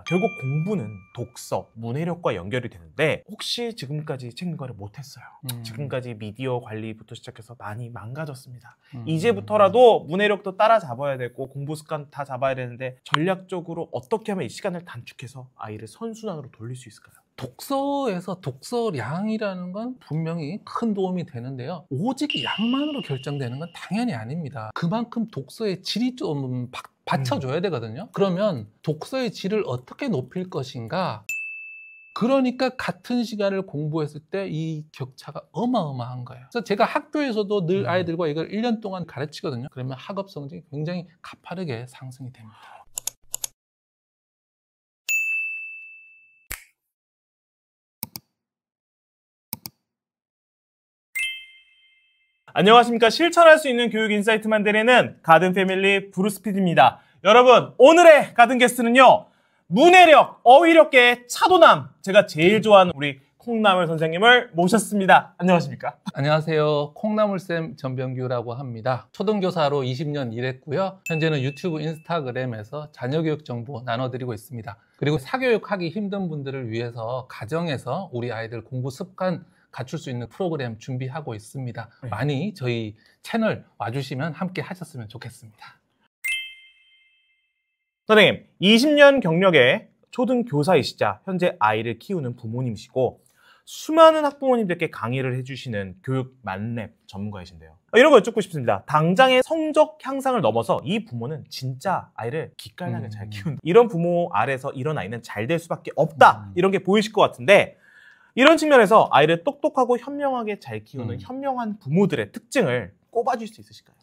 결국 공부는 독서, 문해력과 연결이 되는데 혹시 지금까지 책 읽기를 못했어요. 지금까지 미디어 관리부터 시작해서 많이 망가졌습니다. 이제부터라도 문해력도 따라잡아야 되고 공부 습관 다 잡아야 되는데 전략적으로 어떻게 하면 이 시간을 단축해서 아이를 선순환으로 돌릴 수 있을까요? 독서에서 독서량이라는 건 분명히 큰 도움이 되는데요. 오직 양만으로 결정되는 건 당연히 아닙니다. 그만큼 독서의 질이 좀 받쳐줘야 되거든요. 그러면 독서의 질을 어떻게 높일 것인가? 그러니까 같은 시간을 공부했을 때 이 격차가 어마어마한 거예요. 그래서 제가 학교에서도 늘 아이들과 이걸 1년 동안 가르치거든요. 그러면 학업 성적이 굉장히 가파르게 상승이 됩니다. 안녕하십니까. 실천할 수 있는 교육 인사이트만 드리는 가든 패밀리 브루스 PD입니다. 여러분, 오늘의 가든 게스트는요, 문해력, 어휘력계의 차도남, 제가 제일 좋아하는 우리 콩나물 선생님을 모셨습니다. 안녕하십니까? 안녕하세요. 콩나물쌤 전병규라고 합니다. 초등교사로 20년 일했고요. 현재는 유튜브, 인스타그램에서 자녀교육 정보 나눠드리고 있습니다. 그리고 사교육하기 힘든 분들을 위해서 가정에서 우리 아이들 공부 습관 갖출 수 있는 프로그램 준비하고 있습니다. 네. 많이 저희 채널 와주시면 함께 하셨으면 좋겠습니다. 선생님, 20년 경력의 초등교사이시자 현재 아이를 키우는 부모님이시고 수많은 학부모님들께 강의를 해주시는 교육 만렙 전문가이신데요. 이런 거 여쭙고 싶습니다. 당장의 성적 향상을 넘어서 이 부모는 진짜 아이를 기깔나게 잘 키운다. 이런 부모 아래서 이런 아이는 잘 될 수밖에 없다. 이런 게 보이실 것 같은데 이런 측면에서 아이를 똑똑하고 현명하게 잘 키우는 현명한 부모들의 특징을 꼽아줄 수 있으실까요?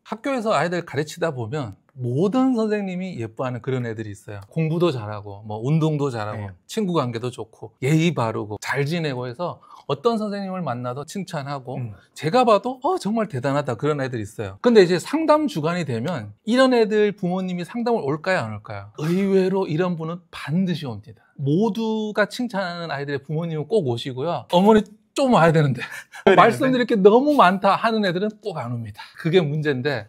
학교에서 아이들 가르치다 보면 모든 선생님이 예뻐하는 그런 애들이 있어요. 공부도 잘하고 뭐 운동도 잘하고 네. 친구 관계도 좋고 예의 바르고 잘 지내고 해서 어떤 선생님을 만나도 칭찬하고 제가 봐도 정말 대단하다 그런 애들이 있어요. 근데 이제 상담 주간이 되면 이런 애들 부모님이 상담을 올까요 안 올까요? 의외로 이런 분은 반드시 옵니다. 모두가 칭찬하는 아이들의 부모님은 꼭 오시고요. 어머니 좀 와야 되는데 말씀드릴 게 너무 많다 하는 애들은 꼭 안 옵니다. 그게 문제인데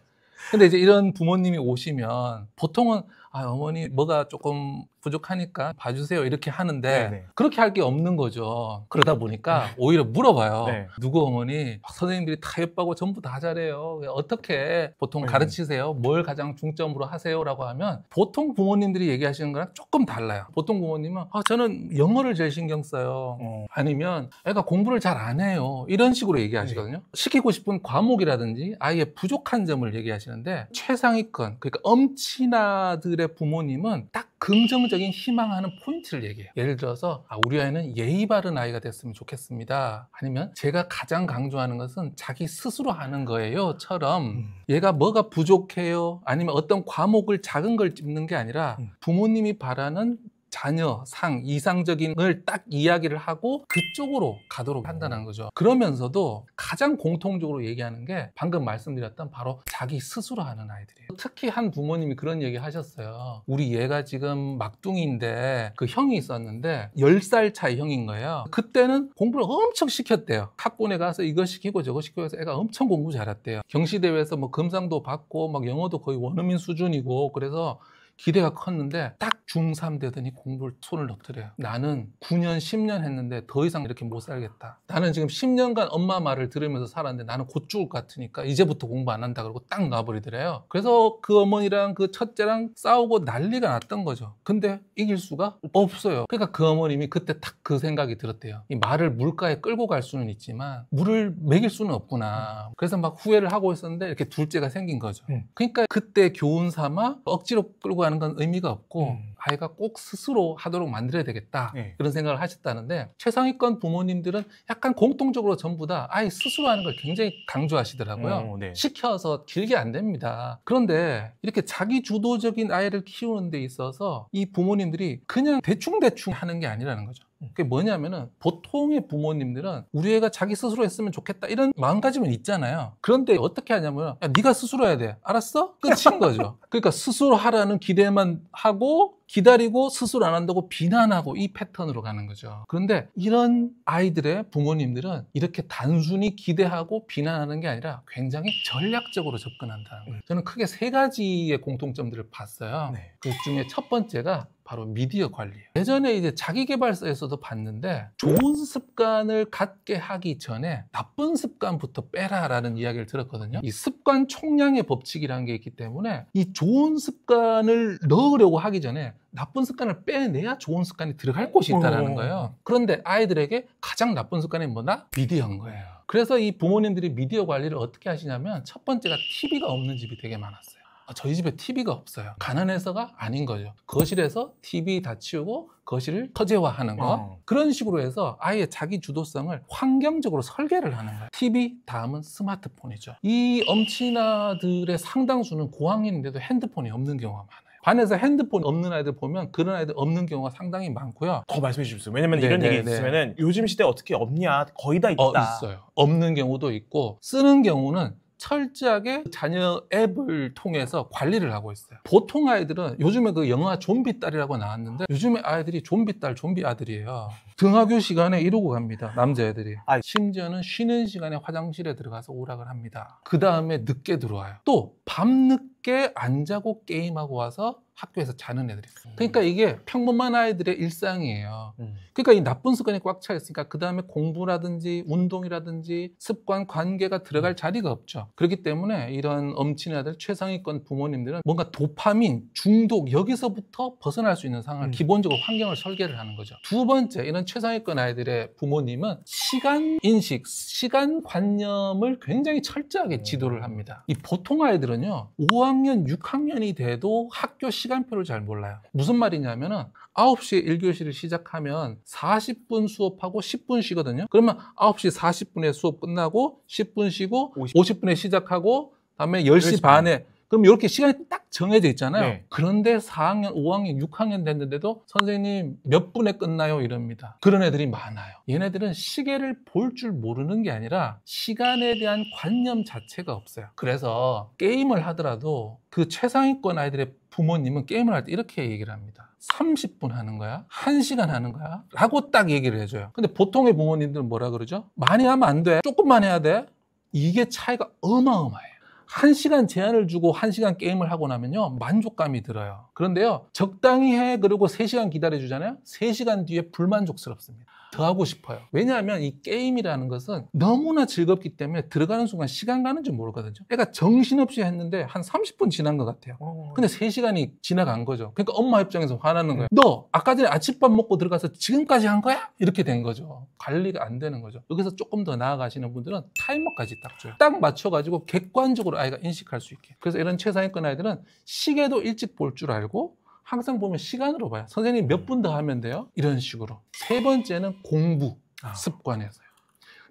근데 이제 이런 부모님이 오시면 보통은 어머니 뭐가 조금 부족하니까 봐주세요 이렇게 하는데 네네. 그렇게 할 게 없는 거죠. 그러다 보니까 오히려 물어봐요. 네. 누구 어머니 선생님들이 다 예뻐하고 전부 다 잘해요. 어떻게 보통 가르치세요? 뭘 가장 중점으로 하세요? 라고 하면 보통 부모님들이 얘기하시는 거랑 조금 달라요. 보통 부모님은 저는 영어를 제일 신경 써요. 아니면 애가 공부를 잘 안 해요. 이런 식으로 얘기하시거든요. 시키고 싶은 과목이라든지 아이의 부족한 점을 얘기하시는데 최상위권 그러니까 엄친아들의 부모님은 딱 긍정적인 희망하는 포인트를 얘기해요. 예를 들어서 우리 아이는 예의 바른 아이가 됐으면 좋겠습니다. 아니면 제가 가장 강조하는 것은 자기 스스로 하는 거예요 처럼 얘가 뭐가 부족해요 아니면 어떤 과목을 작은 걸 찝는 게 아니라 부모님이 바라는 자녀, 상, 이상적인 걸 딱 이야기를 하고 그쪽으로 가도록 판단한 거죠. 그러면서도 가장 공통적으로 얘기하는 게 방금 말씀드렸던 바로 자기 스스로 하는 아이들이에요. 특히 한 부모님이 그런 얘기 하셨어요. 우리 얘가 지금 막둥이인데 그 형이 있었는데 10살 차이 형인 거예요. 그때는 공부를 엄청 시켰대요. 학원에 가서 이거 시키고 저거 시키고 해서 애가 엄청 공부 잘했대요. 경시대회에서 뭐 금상도 받고 막 영어도 거의 원어민 수준이고 그래서 기대가 컸는데 딱 중3 되더니 공부를 손을 놓더래요. 나는 9년, 10년 했는데 더 이상 이렇게 못 살겠다. 나는 지금 10년간 엄마 말을 들으면서 살았는데 나는 곧 죽을 것 같으니까 이제부터 공부 안 한다 그러고 딱 놔버리더래요. 그래서 그 어머니랑 그 첫째랑 싸우고 난리가 났던 거죠. 근데 이길 수가 없어요. 그러니까 그 어머님이 그때 딱 그 생각이 들었대요. 이 말을 물가에 끌고 갈 수는 있지만 물을 먹일 수는 없구나. 그래서 막 후회를 하고 있었는데 이렇게 둘째가 생긴 거죠. 그러니까 그때 교훈 삼아 억지로 끌고 가는 건 의미가 없고 아이가 꼭 스스로 하도록 만들어야 되겠다. 그런 생각을 하셨다는데 최상위권 부모님들은 약간 공통적으로 전부 다 아이 스스로 하는 걸 굉장히 강조하시더라고요. 시켜서 길게 안 됩니다. 그런데 이렇게 자기 주도적인 아이를 키우는 데 있어서 이 부모님들이 그냥 대충대충 하는 게 아니라는 거죠. 그게 뭐냐면은 보통의 부모님들은 우리 애가 자기 스스로 했으면 좋겠다 이런 마음가짐은 있잖아요. 그런데 어떻게 하냐면 네가 스스로 해야 돼. 알았어? 끝인 거죠. 그러니까 스스로 하라는 기대만 하고 기다리고 스스로 안 한다고 비난하고 이 패턴으로 가는 거죠. 그런데 이런 아이들의 부모님들은 이렇게 단순히 기대하고 비난하는 게 아니라 굉장히 전략적으로 접근한다는 거예요. 저는 크게 3가지의 공통점들을 봤어요. 그 중에 첫 번째가 바로 미디어 관리예요. 예전에 이제 자기계발서에서도 봤는데 좋은 습관을 갖게 하기 전에 나쁜 습관부터 빼라라는 이야기를 들었거든요. 이 습관 총량의 법칙이라는 게 있기 때문에 이 좋은 습관을 넣으려고 하기 전에 나쁜 습관을 빼내야 좋은 습관이 들어갈 곳이 있다는 거예요. 그런데 아이들에게 가장 나쁜 습관이 뭐다? 미디어인 거예요. 그래서 이 부모님들이 미디어 관리를 어떻게 하시냐면 첫 번째가 TV가 없는 집이 되게 많았어요. 저희 집에 TV가 없어요. 가난해서가 아닌 거죠. 거실에서 TV 다 치우고 거실을 서재화하는 거. 그런 식으로 해서 아예 자기 주도성을 환경적으로 설계를 하는 거예요. TV 다음은 스마트폰이죠. 이 엄친아들의 상당수는 고학년인데도 핸드폰이 없는 경우가 많아요. 반에서 핸드폰 없는 아이들 보면 그런 아이들 없는 경우가 상당히 많고요. 더 말씀해 주십시오. 왜냐면 이런 얘기 있으면은 요즘 시대 어떻게 없냐? 거의 다 있다. 있어요. 없는 경우도 있고 쓰는 경우는 철저하게 자녀 앱을 통해서 관리를 하고 있어요. 보통 아이들은 요즘에 그 영화 좀비 딸이라고 나왔는데 요즘에 아이들이 좀비 딸, 좀비 아들이에요. 등하교 시간에 이러고 갑니다. 남자애들이. 심지어는 쉬는 시간에 화장실에 들어가서 오락을 합니다. 그 다음에 늦게 들어와요. 또 밤늦게 안 자고 게임하고 와서 학교에서 자는 애들이 있어요. 그러니까 이게 평범한 아이들의 일상이에요. 그러니까 이 나쁜 습관이 꽉 차 있으니까 그 다음에 공부라든지 운동이라든지 습관, 관계가 들어갈 자리가 없죠. 그렇기 때문에 이런 엄친아들, 최상위권 부모님들은 뭔가 도파민, 중독 여기서부터 벗어날 수 있는 상황을 기본적으로 환경을 설계를 하는 거죠. 두 번째, 이런 최상위권 아이들의 부모님은 시간 인식, 시간 관념을 굉장히 철저하게 지도를 합니다. 이 보통 아이들은요 5학년, 6학년이 돼도 학교 시간표를 잘 몰라요. 무슨 말이냐면은 9시에 1교시를 시작하면 40분 수업하고 10분 쉬거든요. 그러면 9시 40분에 수업 끝나고 10분 쉬고 50분에 시작하고 다음에 10시 반에 그럼 이렇게 시간이 딱 정해져 있잖아요. 네. 그런데 4학년, 5학년, 6학년 됐는데도 선생님 몇 분에 끝나요? 이럽니다. 그런 애들이 많아요. 얘네들은 시계를 볼 줄 모르는 게 아니라 시간에 대한 관념 자체가 없어요. 그래서 게임을 하더라도 그 최상위권 아이들의 부모님은 게임을 할 때 이렇게 얘기를 합니다. 30분 하는 거야? 1시간 하는 거야? 라고 딱 얘기를 해줘요. 근데 보통의 부모님들은 뭐라 그러죠? 많이 하면 안 돼. 조금만 해야 돼. 이게 차이가 어마어마해요. 1시간 제한을 주고 1시간 게임을 하고 나면요 만족감이 들어요. 그런데요 적당히 해 그러고 3시간 기다려주잖아요. 3시간 뒤에 불만족스럽습니다. 더 하고 싶어요. 왜냐하면 이 게임이라는 것은 너무나 즐겁기 때문에 들어가는 순간 시간 가는 줄 모르거든요. 애가 정신없이 했는데 한 30분 지난 것 같아요. 근데 3시간이 지나간 거죠. 그러니까 엄마 입장에서 화나는 거예요. 너 아까 전에 아침밥 먹고 들어가서 지금까지 한 거야? 이렇게 된 거죠. 관리가 안 되는 거죠. 여기서 조금 더 나아가시는 분들은 타이머까지 딱 줘요. 딱 맞춰가지고 객관적으로 아이가 인식할 수 있게. 그래서 이런 최상위권 아이들은 시계도 일찍 볼 줄 알고 항상 보면 시간으로 봐요. 선생님 몇 분 더 하면 돼요? 이런 식으로. 세 번째는 공부 습관에서요.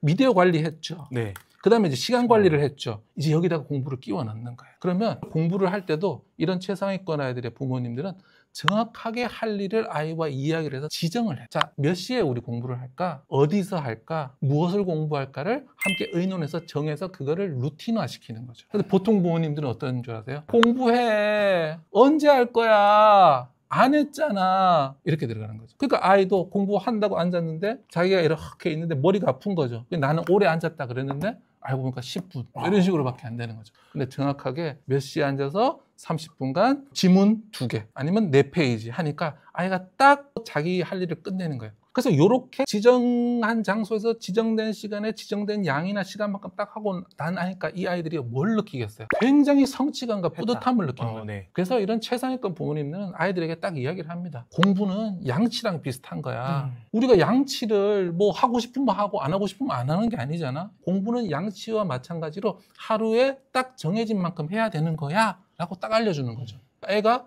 미디어 관리했죠. 네. 그 다음에 이제 시간 관리를 했죠. 이제 여기다가 공부를 끼워 넣는 거예요. 그러면 공부를 할 때도 이런 최상위권 아이들의 부모님들은 정확하게 할 일을 아이와 이야기를 해서 지정을 해요. 자, 몇 시에 우리 공부를 할까? 어디서 할까? 무엇을 공부할까를 함께 의논해서 정해서 그거를 루틴화 시키는 거죠. 근데 보통 부모님들은 어떤 줄 아세요? 공부해. 언제 할 거야? 안 했잖아. 이렇게 들어가는 거죠. 그러니까 아이도 공부한다고 앉았는데 자기가 이렇게 있는데 머리가 아픈 거죠. 나는 오래 앉았다 그랬는데 알고 보니까 10분 이런 식으로밖에 안 되는 거죠. 근데 정확하게 몇 시에 앉아서 30분간 지문 2개 아니면 4페이지 하니까 아이가 딱 자기 할 일을 끝내는 거예요. 그래서 이렇게 지정한 장소에서 지정된 시간에 지정된 양이나 시간만큼 딱 하고 나니까 이 아이들이 뭘 느끼겠어요? 굉장히 성취감과 뿌듯함을 느끼는 거예요. 네. 그래서 이런 최상위권 부모님들은 아이들에게 딱 이야기를 합니다. 공부는 양치랑 비슷한 거야. 우리가 양치를 뭐 하고 싶으면 하고 안 하고 싶으면 안 하는 게 아니잖아. 공부는 양치와 마찬가지로 하루에 딱 정해진 만큼 해야 되는 거야 라고 딱 알려주는 거죠. 애가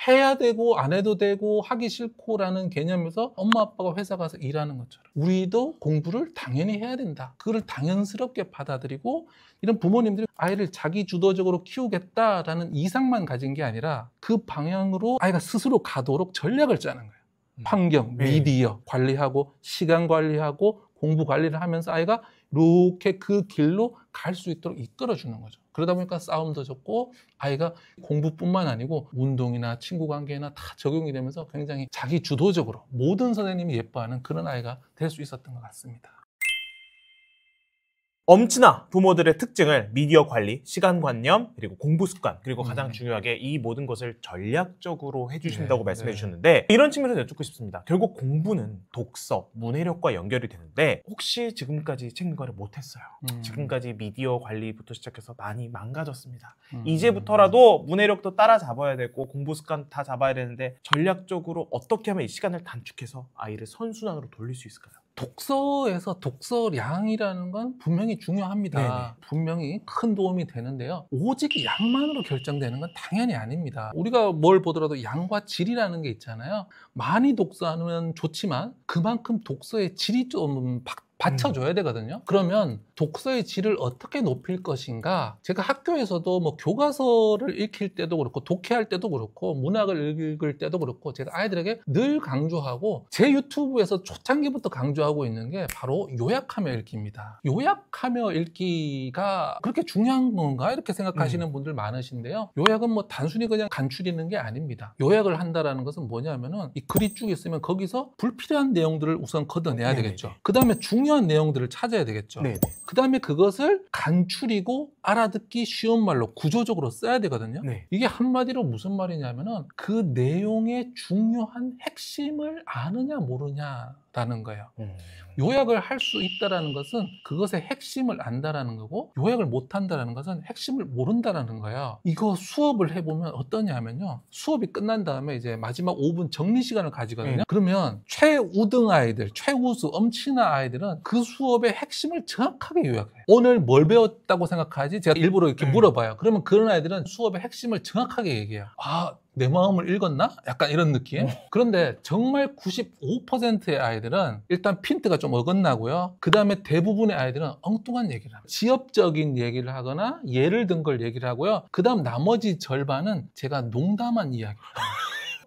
해야 되고 안 해도 되고 하기 싫고라는 개념에서 엄마 아빠가 회사 가서 일하는 것처럼 우리도 공부를 당연히 해야 된다. 그걸 당연스럽게 받아들이고 이런 부모님들이 아이를 자기 주도적으로 키우겠다라는 이상만 가진 게 아니라 그 방향으로 아이가 스스로 가도록 전략을 짜는 거예요. 환경, 미디어 관리하고 시간 관리하고 공부 관리를 하면서 아이가 이렇게 그 길로 갈 수 있도록 이끌어주는 거죠. 그러다 보니까 싸움도 적고 아이가 공부뿐만 아니고 운동이나 친구 관계나 다 적용이 되면서 굉장히 자기 주도적으로 모든 선생님이 예뻐하는 그런 아이가 될 수 있었던 것 같습니다. 엄친아 부모들의 특징을 미디어 관리, 시간관념, 그리고 공부 습관, 그리고 가장 중요하게 이 모든 것을 전략적으로 해주신다고 말씀해 주셨는데 이런 측면에서 여쭙고 싶습니다. 결국 공부는 독서, 문해력과 연결이 되는데 혹시 지금까지 책 능가를 못했어요. 지금까지 미디어 관리부터 시작해서 많이 망가졌습니다. 이제부터라도 문해력도 따라잡아야 되고 공부 습관 다 잡아야 되는데 전략적으로 어떻게 하면 이 시간을 단축해서 아이를 선순환으로 돌릴 수 있을까요? 독서에서 독서량이라는 건 분명히 중요합니다. 네네. 분명히 큰 도움이 되는데요. 오직 양만으로 결정되는 건 당연히 아닙니다. 우리가 뭘 보더라도 양과 질이라는 게 있잖아요. 많이 독서하면 좋지만 그만큼 독서의 질이 좀 받쳐줘야 되거든요. 그러면 독서의 질을 어떻게 높일 것인가? 제가 학교에서도 뭐 교과서를 읽힐 때도 그렇고 독해할 때도 그렇고 문학을 읽을 때도 그렇고 제가 아이들에게 늘 강조하고 제 유튜브에서 초창기부터 강조하고 있는 게 바로 요약하며 읽기입니다. 요약하며 읽기가 그렇게 중요한 건가? 이렇게 생각하시는 분들 많으신데요. 요약은 뭐 단순히 그냥 간추리는 게 아닙니다. 요약을 한다는 것은 뭐냐면은 이 글이 쭉 있으면 거기서 불필요한 내용들을 우선 걷어내야 되겠죠. 그 다음에 중요한 내용들을 찾아야 되겠죠. 그 다음에 그것을 간추리고 알아듣기 쉬운 말로 구조적으로 써야 되거든요. 이게 한마디로 무슨 말이냐면은 그 내용의 중요한 핵심을 아느냐 모르냐라는 거예요. 요약을 할 수 있다는 것은 그것의 핵심을 안다라는 거고 요약을 못한다는 것은 핵심을 모른다는 거예요. 이거 수업을 해보면 어떠냐면요. 수업이 끝난 다음에 이제 마지막 5분 정리 시간을 가지거든요. 그러면 최우등 아이들, 최우수, 엄친아 아이들은 그 수업의 핵심을 정확하게 요약해요. 오늘 뭘 배웠다고 생각하지? 제가 일부러 이렇게 물어봐요. 그러면 그런 아이들은 수업의 핵심을 정확하게 얘기해요. 아, 내 마음을 읽었나? 약간 이런 느낌. 그런데 정말 95%의 아이들은 일단 핀트가 좀 어긋나고요. 그 다음에 대부분의 아이들은 엉뚱한 얘기를 합니다. 지엽적인 얘기를 하거나 예를 든 걸 얘기를 하고요. 그 다음 나머지 절반은 제가 농담한 이야기를 합니다.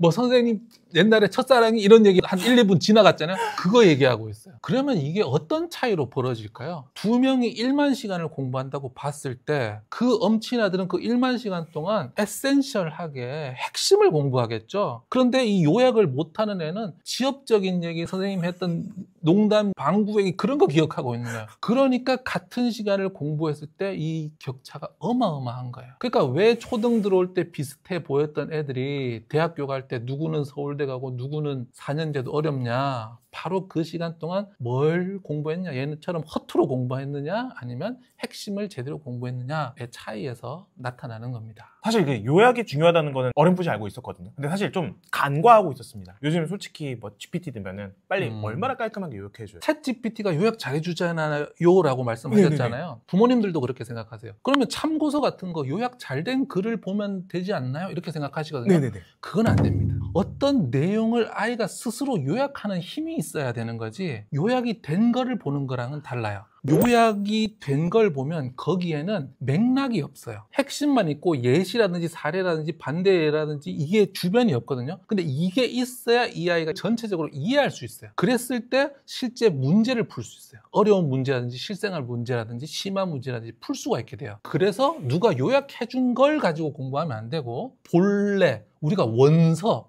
뭐 선생님 옛날에 첫사랑이 이런 얘기 한 1, 2분 지나갔잖아요. 그거 얘기하고 있어요. 그러면 이게 어떤 차이로 벌어질까요? 2명이 1만 시간을 공부한다고 봤을 때 그 엄친아들은 그 1만 시간 동안 에센셜하게 핵심을 공부하겠죠. 그런데 이 요약을 못하는 애는 지엽적인 얘기, 선생님 했던 농담, 방구 얘기 그런 거 기억하고 있는 거예요. 그러니까 같은 시간을 공부했을 때 이 격차가 어마어마한 거예요. 그러니까 왜 초등 들어올 때 비슷해 보였던 애들이 대학교 갈 때 누구는 서울대 가고 누구는 4년제도 어렵냐? 바로 그 시간 동안 뭘 공부했냐? 얘는처럼 허투루 공부했느냐? 아니면 핵심을 제대로 공부했느냐의 차이에서 나타나는 겁니다. 사실 그 요약이 중요하다는 거는 어렴풋이 알고 있었거든요. 근데 사실 좀 간과하고 있었습니다. 요즘 솔직히 뭐 GPT 들면은 빨리 얼마나 깔끔하게 요약해줘요. 챗 GPT가 요약 잘해주잖아요 라고 말씀하셨잖아요. 네네네. 부모님들도 그렇게 생각하세요. 그러면 참고서 같은 거 요약 잘 된 글을 보면 되지 않나요? 이렇게 생각하시거든요. 네네네. 그건 안 됩니다. 어떤 내용을 아이가 스스로 요약하는 힘이 있어야 되는 거지 요약이 된 거를 보는 거랑은 달라요. 요약이 된 걸 보면 거기에는 맥락이 없어요. 핵심만 있고 예시라든지 사례라든지 반대라든지 이게 주변이 없거든요. 근데 이게 있어야 이 아이가 전체적으로 이해할 수 있어요. 그랬을 때 실제 문제를 풀 수 있어요. 어려운 문제라든지 실생활 문제라든지 심한 문제라든지 풀 수가 있게 돼요. 그래서 누가 요약해 준 걸 가지고 공부하면 안 되고 본래 우리가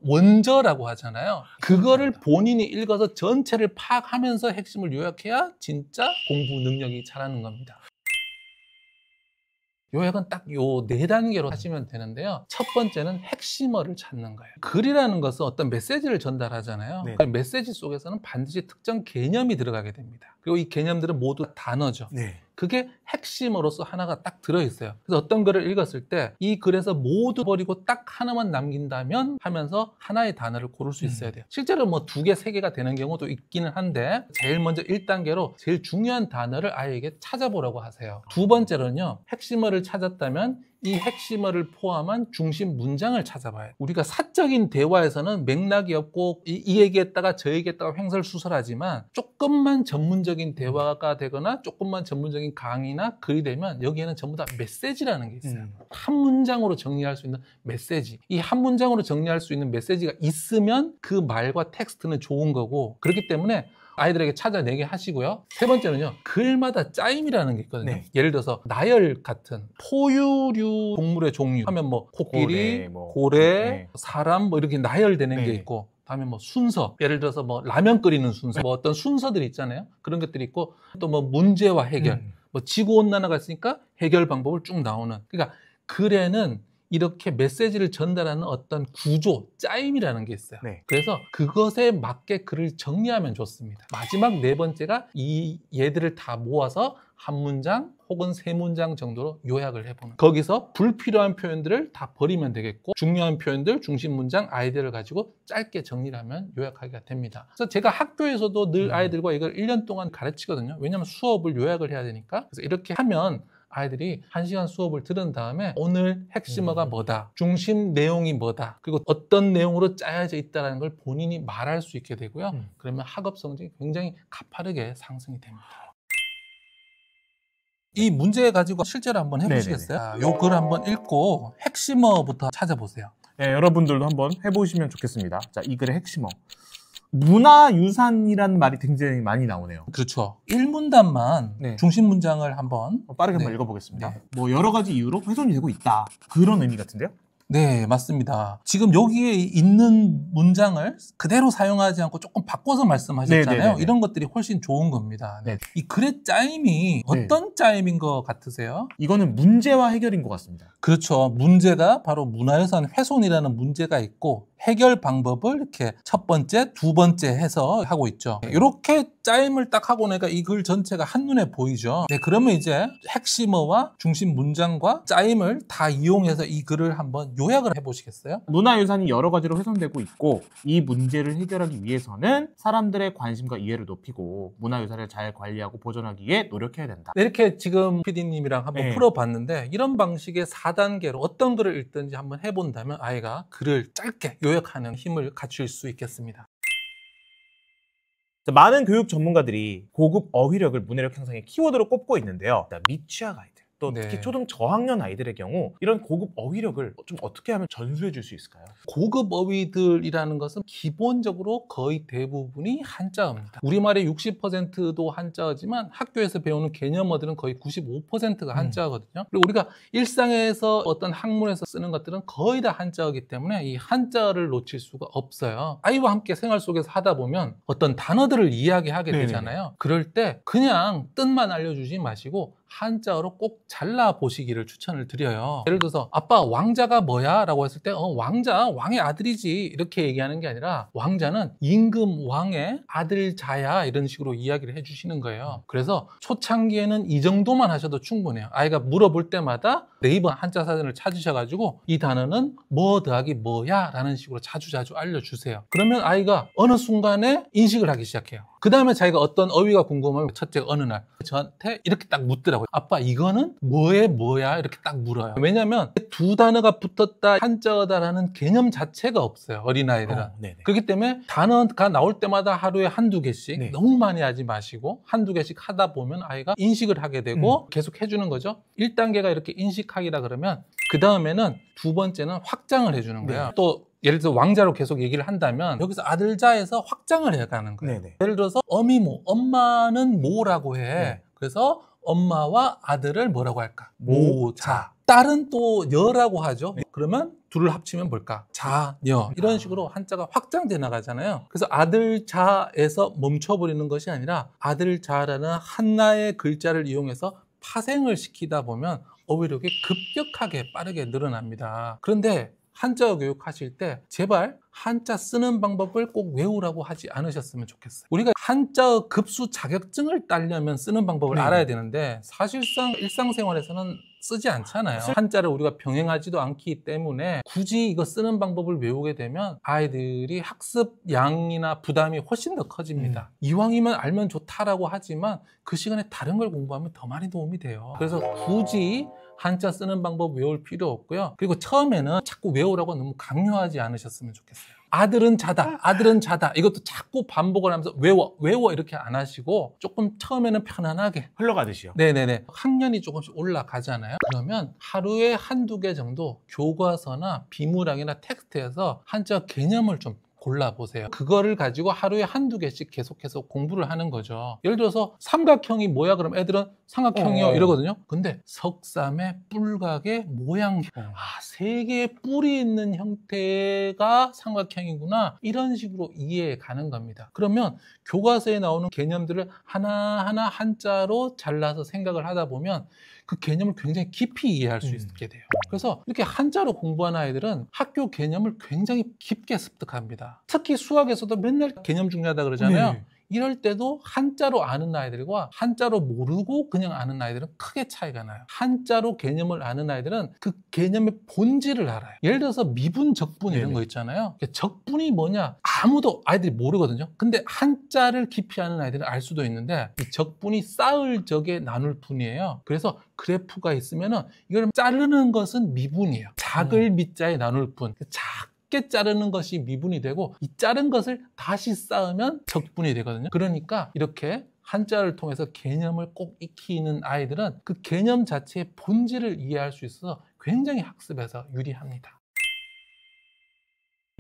원저라고 하잖아요. 그거를 본인이 읽어서 전체를 파악하면서 핵심을 요약해야 진짜 공부 능력이 자라는 겁니다. 요약은 딱 요 4단계로 하시면 되는데요. 첫 번째는 핵심어를 찾는 거예요. 글이라는 것은 어떤 메시지를 전달하잖아요. 네. 그 메시지 속에서는 반드시 특정 개념이 들어가게 됩니다. 그리고 이 개념들은 모두 단어죠. 네. 그게 핵심으로서 하나가 딱 들어있어요. 그래서 어떤 글을 읽었을 때 이 글에서 모두 버리고 딱 하나만 남긴다면 하면서 하나의 단어를 고를 수 있어야 돼요. 실제로 뭐 2개, 3개가 되는 경우도 있기는 한데 제일 먼저 1단계로 제일 중요한 단어를 아이에게 찾아보라고 하세요. 두 번째로는요. 핵심어를 찾았다면 이 핵심어를 포함한 중심 문장을 찾아봐야 돼요. 우리가 사적인 대화에서는 맥락이 없고 이 얘기했다가 저 얘기했다가 횡설수설하지만 조금만 전문적인 대화가 되거나 조금만 전문적인 강의나 글이 되면 여기에는 전부 다 메시지라는 게 있어요. 한 문장으로 정리할 수 있는 메시지. 이 한 문장으로 정리할 수 있는 메시지가 있으면 그 말과 텍스트는 좋은 거고 그렇기 때문에 아이들에게 찾아내게 하시고요. 세 번째는요. 글마다 짜임이라는 게 있거든요. 네. 예를 들어서 나열 같은 포유류 동물의 종류 하면 뭐 코끼리, 고래, 네. 사람 뭐 이렇게 나열되는 네. 게 있고 다음에 뭐 순서, 예를 들어서 뭐 라면 끓이는 순서, 뭐 어떤 순서들이 있잖아요. 그런 것들이 있고 또 뭐 문제와 해결, 뭐 지구온난화가 있으니까 해결 방법을 쭉 나오는. 그러니까 글에는 이렇게 메시지를 전달하는 어떤 구조, 짜임이라는 게 있어요. 네. 그래서 그것에 맞게 글을 정리하면 좋습니다. 마지막 네 번째가 이 얘들을 다 모아서 한 문장 혹은 세 문장 정도로 요약을 해보는. 거기서 불필요한 표현들을 다 버리면 되겠고 중요한 표현들, 중심 문장, 아이디어를 가지고 짧게 정리를 하면 요약하기가 됩니다. 그래서 제가 학교에서도 늘 아이들과 이걸 1년 동안 가르치거든요. 왜냐하면 수업을 요약을 해야 되니까. 그래서 이렇게 하면 아이들이 1시간 수업을 들은 다음에 오늘 핵심어가 뭐다, 중심 내용이 뭐다, 그리고 어떤 내용으로 짜여져 있다는 걸 본인이 말할 수 있게 되고요. 그러면 학업 성적이 굉장히 가파르게 상승이 됩니다. 이 문제 가지고 실제로 한번 해보시겠어요? 요 글 한번 읽고 핵심어부터 찾아보세요. 네, 여러분들도 한번 해보시면 좋겠습니다. 자, 이 글의 핵심어. 문화유산이라는 말이 굉장히 많이 나오네요. 그렇죠. 1문단만 네. 중심 문장을 한번 빠르게 네. 한번 읽어보겠습니다. 네. 뭐 여러 가지 이유로 훼손이 되고 있다. 그런 의미 같은데요? 네, 맞습니다. 지금 여기에 있는 문장을 그대로 사용하지 않고 조금 바꿔서 말씀하셨잖아요. 네네네네. 이런 것들이 훨씬 좋은 겁니다. 네. 이 글의 짜임이 어떤 짜임인 것 같으세요? 이거는 문제와 해결인 것 같습니다. 그렇죠. 문제가 바로 문화유산 훼손이라는 문제가 있고 해결 방법을 이렇게 첫 번째, 두 번째 해서 하고 있죠. 이렇게 짜임을 딱 하고 나니까 이 글 전체가 한눈에 보이죠. 네, 그러면 이제 핵심어와 중심 문장과 짜임을 다 이용해서 이 글을 한번 요약을 해보시겠어요? 문화유산이 여러 가지로 훼손되고 있고 이 문제를 해결하기 위해서는 사람들의 관심과 이해를 높이고 문화유산을 잘 관리하고 보존하기 위해 노력해야 된다. 이렇게 지금 PD님이랑 한번 네. 풀어봤는데 이런 방식의 4단계로 어떤 글을 읽든지 한번 해본다면 아이가 글을 짧게 요약하는 힘을 갖출 수 있겠습니다. 많은 교육 전문가들이 고급 어휘력을 문해력 향상의 키워드로 꼽고 있는데요. 미취학 아이들, 또 특히 네. 초등 저학년 아이들의 경우 이런 고급 어휘력을 좀 어떻게 하면 전수해 줄 수 있을까요? 고급 어휘들이라는 것은 기본적으로 거의 대부분이 한자어입니다. 우리말의 60%도 한자어지만 학교에서 배우는 개념어들은 거의 95%가 한자어거든요. 그리고 우리가 일상에서 어떤 학문에서 쓰는 것들은 거의 다 한자어이기 때문에 이 한자어를 놓칠 수가 없어요. 아이와 함께 생활 속에서 하다 보면 어떤 단어들을 이야기하게 네네네. 되잖아요. 그럴 때 그냥 뜻만 알려주지 마시고 한자어로 꼭 잘라 보시기를 추천을 드려요. 예를 들어서 아빠 왕자가 뭐야? 라고 했을 때 왕자, 왕의 아들이지 이렇게 얘기하는 게 아니라 왕자는 임금 왕의 아들자야 이런 식으로 이야기를 해주시는 거예요. 그래서 초창기에는 이 정도만 하셔도 충분해요. 아이가 물어볼 때마다 네이버 한자 사전을 찾으셔가지고 이 단어는 뭐 더하기 뭐야? 라는 식으로 자주자주 알려주세요. 그러면 아이가 어느 순간에 인식을 하기 시작해요. 그 다음에 자기가 어떤 어휘가 궁금하면 첫째 어느 날 저한테 이렇게 딱 묻더라고요. 아빠 이거는 뭐야? 이렇게 딱 물어요. 왜냐하면 두 단어가 붙었다 한자어다라는 개념 자체가 없어요. 어린아이들은. 그렇기 때문에 단어가 나올 때마다 하루에 한두 개씩 네. 너무 많이 하지 마시고 한두 개씩 하다 보면 아이가 인식을 하게 되고 계속 해주는 거죠. 1단계가 이렇게 인식하기라 그러면 그 다음에는 두 번째는 확장을 해주는 거예요. 네. 또 예를 들어서 왕자로 계속 얘기를 한다면 여기서 아들자에서 확장을 해가는 거예요. 네네. 예를 들어서 어미모, 엄마는 뭐라고 해. 네. 그래서 엄마와 아들을 뭐라고 할까? 모자. 딸은 또 여라고 하죠. 그러면 둘을 합치면 뭘까? 자녀. 이런 식으로 한자가 확장돼 나가잖아요. 그래서 아들자에서 멈춰버리는 것이 아니라 아들자라는 하나의 글자를 이용해서 파생을 시키다 보면 어휘력이 급격하게 빠르게 늘어납니다. 그런데 한자어 교육하실 때 제발 한자 쓰는 방법을 꼭 외우라고 하지 않으셨으면 좋겠어요. 우리가 한자어 급수 자격증을 따려면 쓰는 방법을 알아야 되는데 사실상 일상생활에서는 쓰지 않잖아요. 한자를 우리가 병행하지도 않기 때문에 굳이 이거 쓰는 방법을 외우게 되면 아이들이 학습 양이나 부담이 훨씬 더 커집니다. 이왕이면 알면 좋다라고 하지만 그 시간에 다른 걸 공부하면 더 많이 도움이 돼요. 그래서 굳이 한자 쓰는 방법 외울 필요 없고요. 그리고 처음에는 자꾸 외우라고 너무 강요하지 않으셨으면 좋겠어요. 아들은 자다, 아들은 자다. 이것도 자꾸 반복을 하면서 외워 이렇게 안 하시고 조금 처음에는 편안하게 흘러가듯이요. 네네네. 학년이 조금씩 올라가잖아요. 그러면 하루에 한두 개 정도 교과서나 비문학이나 텍스트에서 한자 개념을 좀 골라보세요. 그거를 가지고 하루에 한두 개씩 계속해서 공부를 하는 거죠. 예를 들어서 삼각형이 뭐야? 그럼 애들은 삼각형이요 이러거든요. 근데 석삼의 뿔각의 모양형, 세 개의 뿔이 있는 형태가 삼각형이구나, 이런 식으로 이해해 가는 겁니다. 그러면 교과서에 나오는 개념들을 하나하나 한자로 잘라서 생각을 하다 보면 그 개념을 굉장히 깊이 이해할 수 있게 돼요. 그래서 이렇게 한자로 공부하는 아이들은 학교 개념을 굉장히 깊게 습득합니다. 특히 수학에서도 맨날 개념 중요하다 그러잖아요. 이럴 때도 한자로 아는 아이들과 한자로 모르고 그냥 아는 아이들은 크게 차이가 나요. 한자로 개념을 아는 아이들은 그 개념의 본질을 알아요. 예를 들어서 미분, 적분 이런 거 있잖아요. 적분이 뭐냐 아무도 아이들이 모르거든요. 근데 한자를 깊이 아는 아이들은 알 수도 있는데, 이 적분이 쌓을 적에 나눌 분이에요. 그래서 그래프가 있으면은 이걸 자르는 것은 미분이에요. 작을 미자에 나눌 분. 작게 자르는 것이 미분이 되고, 이 자른 것을 다시 쌓으면 적분이 되거든요. 그러니까 이렇게 한자를 통해서 개념을 꼭 익히는 아이들은 그 개념 자체의 본질을 이해할 수 있어서 굉장히 학습에서 유리합니다.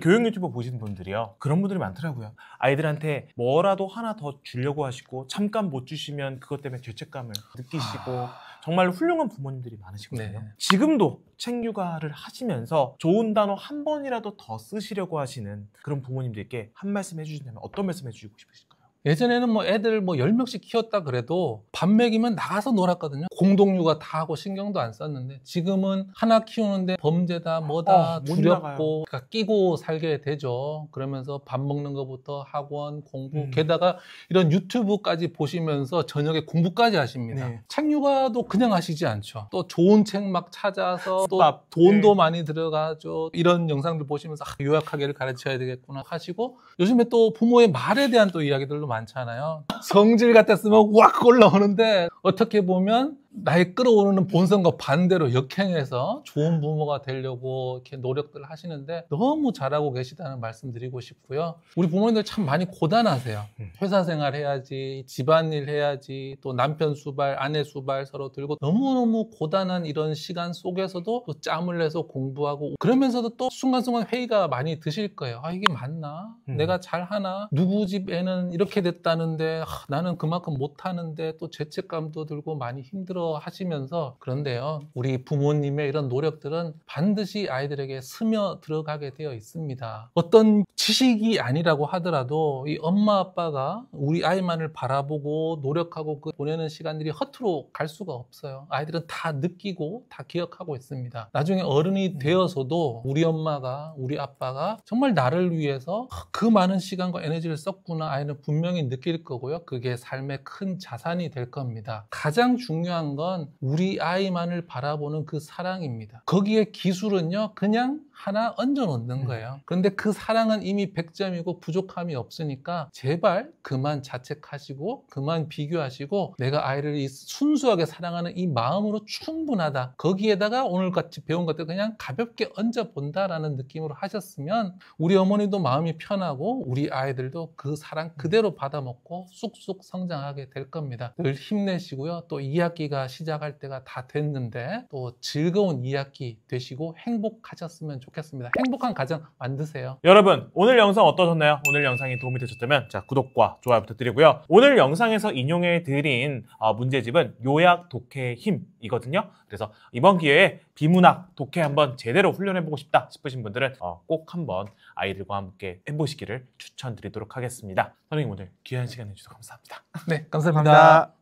교육 유튜버 보시는 분들이요, 그런 분들이 많더라고요. 아이들한테 뭐라도 하나 더 주려고 하시고 잠깐 못 주시면 그것 때문에 죄책감을 느끼시고 정말 훌륭한 부모님들이 많으시거든요. 지금도 책 육아를 하시면서 좋은 단어 한 번이라도 더 쓰시려고 하시는 그런 부모님들께 한 말씀 해주신다면 어떤 말씀 해주시고 싶으실까요? 예전에는 뭐 애들 뭐 10명씩 키웠다 그래도 밥 먹이면 나가서 놀았거든요. 공동육아 다 하고 신경도 안 썼는데, 지금은 하나 키우는데 범죄다 뭐다 두렵고 그러니까 끼고 살게 되죠. 그러면서 밥 먹는 것부터 학원, 공부, 게다가 이런 유튜브까지 보시면서 저녁에 공부까지 하십니다. 책 육아도 그냥 하시지 않죠. 또 좋은 책 막 찾아서 또 돈도 많이 들어가죠. 이런 영상들 보시면서 요약하기를 가르쳐야 되겠구나 하시고, 요즘에 또 부모의 말에 대한 또 이야기들도 많잖아요. 성질 같았으면 확 올라오는데 어떻게 보면 나의 끌어오르는 본성과 반대로 역행해서 좋은 부모가 되려고 이렇게 노력들 하시는데 너무 잘하고 계시다는 말씀 드리고 싶고요. 우리 부모님들 참 많이 고단하세요. 회사 생활 해야지, 집안일 해야지, 또 남편 수발, 아내 수발 서로 들고 너무너무 고단한 이런 시간 속에서도 또 짬을 내서 공부하고, 그러면서도 또 순간순간 회의가 많이 드실 거예요. 이게 맞나? 내가 잘하나? 누구 집 애는 이렇게 됐다는데 나는 그만큼 못하는데, 또 죄책감도 들고 많이 힘들어 하시면서. 그런데요, 우리 부모님의 이런 노력들은 반드시 아이들에게 스며 들어가게 되어 있습니다. 어떤 지식이 아니라고 하더라도 이 엄마 아빠가 우리 아이만을 바라보고 노력하고 그 보내는 시간들이 허투루 갈 수가 없어요. 아이들은 다 느끼고 다 기억하고 있습니다. 나중에 어른이 되어서도 우리 엄마가, 우리 아빠가 정말 나를 위해서 그 많은 시간과 에너지를 썼구나, 아이는 분명히 느낄 거고요. 그게 삶의 큰 자산이 될 겁니다. 가장 중요한 건 우리 아이만을 바라보는 그 사랑입니다. 거기에 기술은요, 그냥 하나 얹어 놓는 거예요. 그런데 그 사랑은 이미 100점이고 부족함이 없으니까 제발 그만 자책하시고 그만 비교하시고, 내가 아이를 순수하게 사랑하는 이 마음으로 충분하다, 거기에다가 오늘같이 배운 것들 그냥 가볍게 얹어 본다라는 느낌으로 하셨으면 우리 어머니도 마음이 편하고 우리 아이들도 그 사랑 그대로 받아먹고 쑥쑥 성장하게 될 겁니다. 늘 힘내시고요. 또 2학기가 시작할 때가 다 됐는데 또 즐거운 2학기 되시고 행복하셨으면 좋겠습니다. 행복한 가정 만드세요. 여러분, 오늘 영상 어떠셨나요? 오늘 영상이 도움이 되셨다면 구독과 좋아요 부탁드리고요. 오늘 영상에서 인용해 드린 문제집은 요약 독해의 힘이거든요. 그래서 이번 기회에 비문학 독해 한번 제대로 훈련해보고 싶다 싶으신 분들은 꼭 한번 아이들과 함께 해보시기를 추천드리도록 하겠습니다. 선생님, 오늘 귀한 시간 내주셔서 감사합니다. 네, 감사합니다.